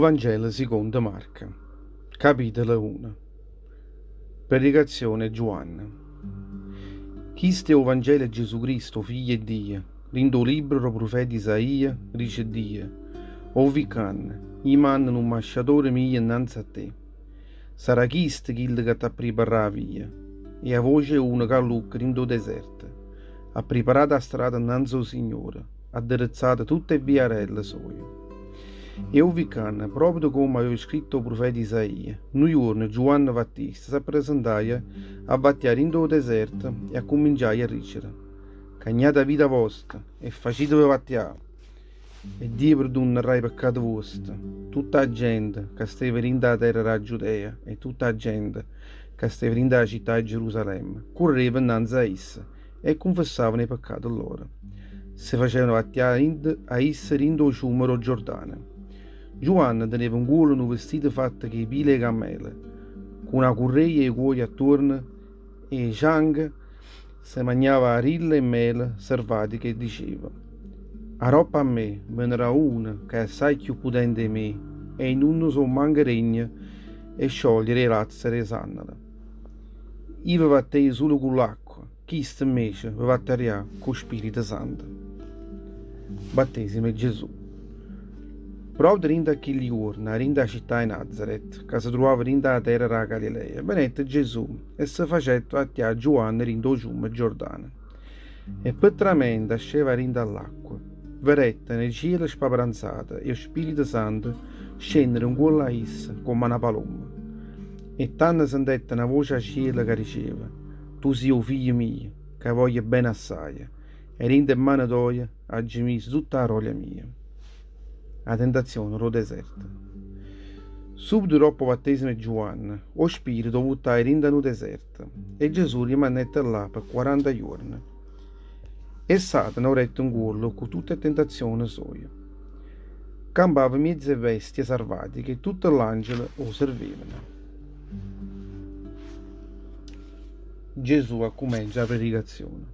Vangelo secondo Marca, capitolo 1. Predicazione Giovanna. Questo è il Vangelo di Gesù Cristo, figlio di Dio, rindo libro del profeta Isaia, dice Dio: O vicanne, io mando un ambasciatore mio innanzi a te. Sarà questo quello che ti ha preparato via, e a voce una che lucca rindo deserto. Ha preparato la strada innanzi al Signore, ha dirizzato tutte le viarelle sue. E o vicanne, proprio come aveva scritto il profeta Isaia, un giorno Giovanni Battista si presentava a battere in il deserto e a cominciare a dicere: cagnate vita vostra e facetevi battere, e Dio perdonerà i peccati vostri. Tutta la gente che stava in la terra della Giudea e tutta la gente che stava in la città di Gerusalemme correva innanzi a essa e confessavano i peccati loro. Si facevano battere a essa in il fiume Giordano. Giovanni teneva un culo un vestito fatto che pile e cammelle, con una curreia e i cuori attorno e sangue si mangiava rilla e mele servati che diceva: a roba a me verrà una che è assai più potente di me e in uno so manca regna e sciogliere le lazzare e sannala. Io vi battei solo con l'acqua, questo invece vi batterà con lo Spirito Santo. Battesimo di Gesù. Proprio dentro a quegli giorni, dentro la città di Nazaret, che si trovava dentro la terra della Galilea, venette Gesù e si faceva attiare Giovanni dentro il fiume Giordano. E petramente sceva dentro all'acqua. Verette nel cielo spaparanzata e lo Spirito Santo scendere in quella essa come una paloma. E tanto sentette una voce a cielo che diceva: tu sei il figlio mio, che voglio bene assai, e dentro in mano tua ha gemesso tutta la roglia mia. La tentazione lo deserto. Subito dopo il battesimo di Giovanni, lo spirito buttava dentro nel deserto e Gesù rimanette là per 40 giorni. E Satana avrebbe un cuore con tutte le tentazioni sue. Campava mezze bestie salvatiche e tutto l'angelo lo servivano. Gesù comincia la predicazione.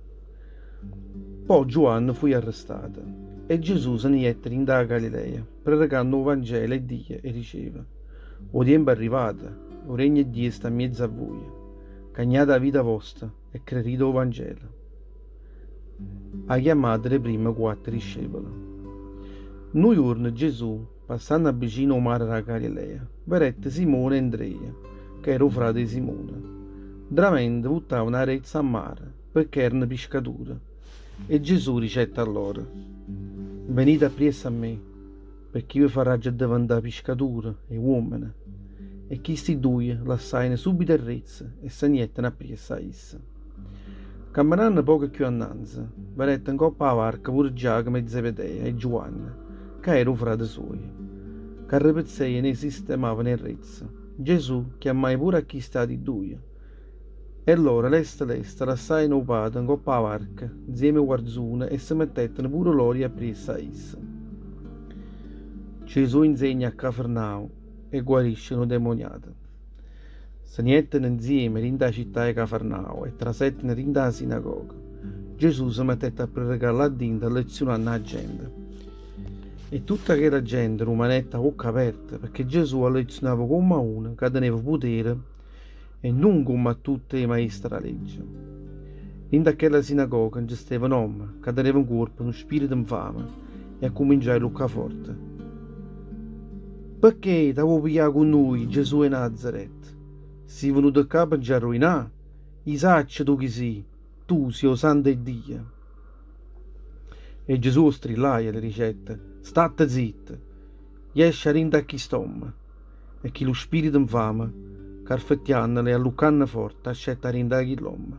Poi Giovanni fu arrestato. E Gesù se ne jette in da Galilea, predicando il Vangelo e Dio, e diceva: o tempo è arrivato, il regno di Dio sta in mezzo a voi, cagnate la vita vostra e credete il Vangelo. Ha chiamato le prime 4 discepoli. Un giorno Gesù, passando vicino al mare della Galilea, vedette Simone e Andrea, che era il frate di Simone. Dramente buttavano una rete a mare, perché erano pescatori. E Gesù dicette a loro: venite appresso a me, perché io vi farò già diventare pescatori e uomini. E questi due lasciano subito il rezzo e se ne jettano appresso a essa. Camminando poco più annanzi, vedette in coppa la barca pure Giacomo e Zebedeo e Giovanni, che era un frate suo, che ripetevano e sistemavano il rezzo. Gesù chiamò pure a chi stati due. E loro, lesta, lasciarono il padre in coppa la barca, insieme a guarzone, e si mettettero pure loro appresso a essa. Gesù insegna a Cafarnao e guarisce un demoniato. Se ne jettano insieme dentro la città di Cafarnao e trasettano dentro la sinagoga. Gesù si mettette a predicare là dentro, lezionando la gente. E tutta quella gente rimanette a bocca aperta, perché Gesù lezionava come a uno che teneva potere e non come a tutti i maestri della legge. In quella sinagoga ci stava un uomo che teneva un corpo, uno spirito infame, e a cominciare a luccare forte. Perché ti vuoi pigliare con noi, Gesù di Nazaret? Sei venuto a capo già a rovinare? I sacci tu chi sei? Tu sei il santo di Dio. E Gesù strillaia le ricette: state zitto, esce a chi stomma. E chi lo spirito infame, carfettiannole e alluccanne forte, accetta a rindare l'uomo.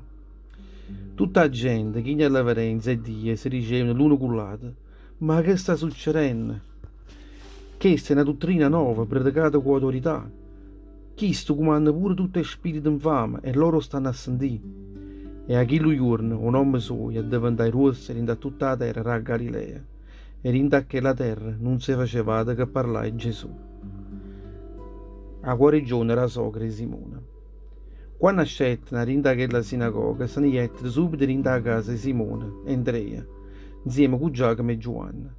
Tutta la gente, chi nella verenza e Dio, si dicevano l'uno con l'altro: ma che sta succedendo? Questa è una dottrina nuova, predicata con autorità. Questo comanda pure tutto il spirito infame e loro stanno a sentire. E a quello giorno un uomo suo è diventato rosso in tutta la terra della Galilea, e in quella terra non si faceva altro che parlare di Gesù. La guarigione era sogra di Simone. Quando scettano dentro quella sinagoga, se ne jettero subito dentro la casa di Simone e Andrea, insieme con Giacomo e Giovanni.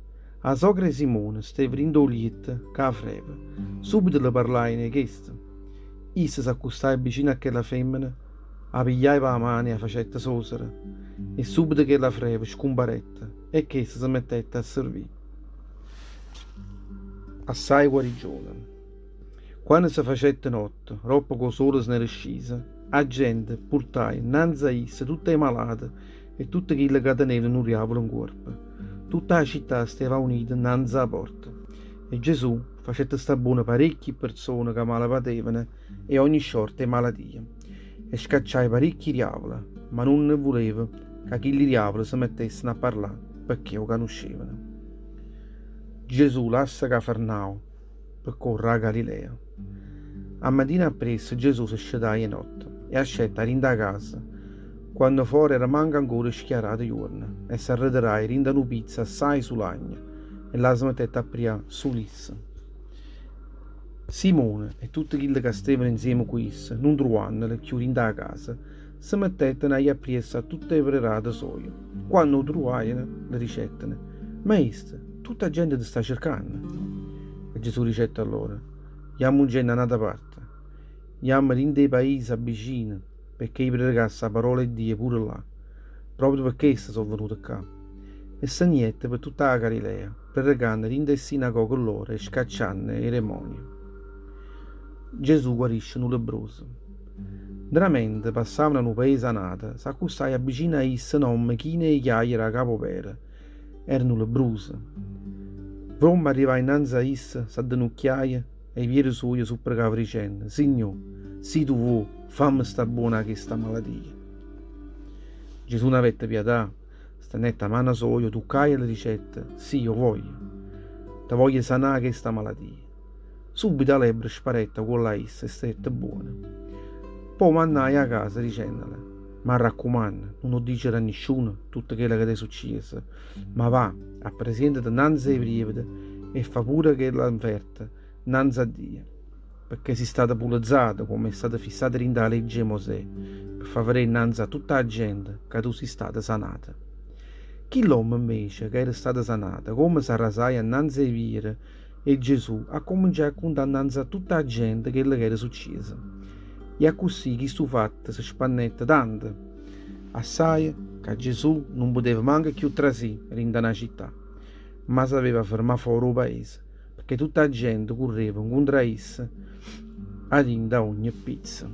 A sogra e Simone steve rindolietta che freva. Subito le parlai in chiesto. Issa s'accostava vicino a quella femmina, la pigliava la mano e la facetta sosera, e subito che la freva scomparetta, e che si mettette a servire. Assai guarigione. Quando si facette notte, troppo che il sole se ne era scesa, la gente portava innanzi a essa tutte le malate e tutte quelle che tenevano un diavolo in corpo. Tutta la città stava unita innanzi alla porta. E Gesù facette sta buona parecchie persone che male patevano e ogni sorte di malattia. E scacciai parecchi diavoli, ma non ne voleva che quei diavoli si mettessero a parlare perché lo conoscevano. Gesù lascia Cafarnao per correre a Galilea. A mattina appresso Gesù si scendeva di notte e ascetta rinda a casa, quando fuori era manca ancora schiarata giorno, e si arrederai rinda una pizza assai sull'agno e la smettette a aprire sulissa. Simone e tutti quelli che stavano insieme con essa, non trovandole più rinda a casa, si mettettero a aprire tutte le prerate soie. Quando lo trovarono, le ricettano: Maestro, tutta la gente ti sta cercando. E Gesù dicette a loro: Andiamo gente da un'altra parte, andiamo in dei paesi vicini, perché io pregasse la parola di Dio pure là, proprio perché sono venuto qua. E se niente per tutta la Galilea, pregando in dei sinagoghe loro e scacciando i demoni. Gesù guarisce un lebbroso. Veramente passavano in un paese anato, s'accostava vicino a esse nome chine e chiagliere a capo pera. Erano lebbrosi. Vromma arrivava innanzi a esse, s'addenucchiaia e i piedi suoi supplicava dicendo: Signore, se tu vuoi, fammi sta buona questa malattia. Gesù ne avette pietà, stennette la mano sua, toccai e le dicette: Sì, io voglio, te voglio sanare questa malattia. Subito la lebbra sparetta con la essa e stette buona. Poi mandai a casa dicendole: Ma raccomando, non lo dicere a nessuno tutto quello che ti è successo, ma va, appresentati innanzi ai brividi e fa pure che l'offerta innanzi a Dio, perché si state pulizzata come è stata fissata in la legge di Mosè, per far vedere innanzi a tutta la gente che tu sei stata sanata. Chi l'uomo invece che era stata sanata, come si arrasai innanzi ai viri, e Gesù ha cominciato a contare innanzi a tutta la gente quello che era successo. E così questo fatto si spannette tanto, assai che Gesù non poteva manco più tra sé in una città, ma si aveva fermato fuori il paese, perché tutta la gente correva contro essa ad da ogni pizza.